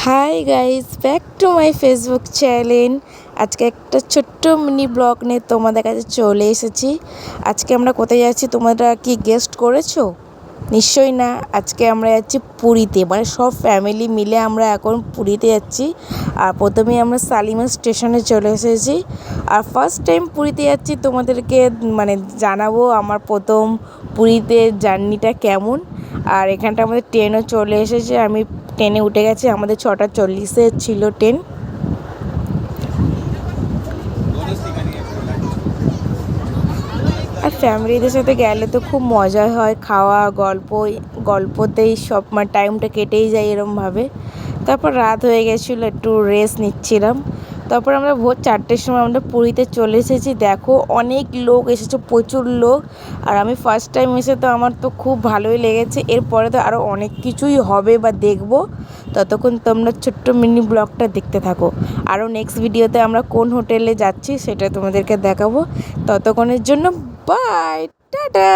Hi guys, back to my Facebook channel. আজকে একটা ছোট্ট মিনি ব্লগ নিয়ে তোমাদের কাছে চলে এসেছি। আজকে আমরা কোথায় যাচ্ছি তোমরা কি গেস্ট করেছো? নিশ্চয়ই না। আজকে আমরা যাচ্ছি পুরীতে, মানে সব ফ্যামিলি মিলে আমরা এখন পুরীতে যাচ্ছি। আর প্রথমেই আমরা শালিমার স্টেশনে চলে এসেছি। আর ফার্স্ট টাইম পুরীতে যাচ্ছি, তোমাদেরকে মানে জানাবো আমার প্রথম পুরীতে জার্নিটা কেমন। আর এখানটা আমাদের ট্রেনও চলে এসেছে, আমি ট্রেনে উঠে গেছি। আমাদের 6:40 ছিল ট্রেন। আর ফ্যামিলিদের সাথে গেলে তো খুব মজা হয়, খাওয়া গল্পতেই সব মানে টাইমটা কেটেই যায় এরমভাবে। তারপর রাত হয়ে গেছিলো, একটু রেস্ট নিচ্ছিলাম। তারপর আমরা ভোর 4টের সময় আমরা পুরীতে চলে এসেছি। দেখো অনেক লোক এসেছে, প্রচুর লোক। আর আমি ফার্স্ট টাইম এসে তো আমার তো খুব ভালোই লেগেছে। এরপরে তো আরও অনেক কিছুই হবে বা দেখবো। ততক্ষণ তোমরা ছোট্ট মিনি ব্লগটা দেখতে থাকো। আরও নেক্সট ভিডিওতে আমরা কোন হোটেলে যাচ্ছি সেটা তোমাদেরকে দেখাবো। ততক্ষণের জন্য বাই, টাটা।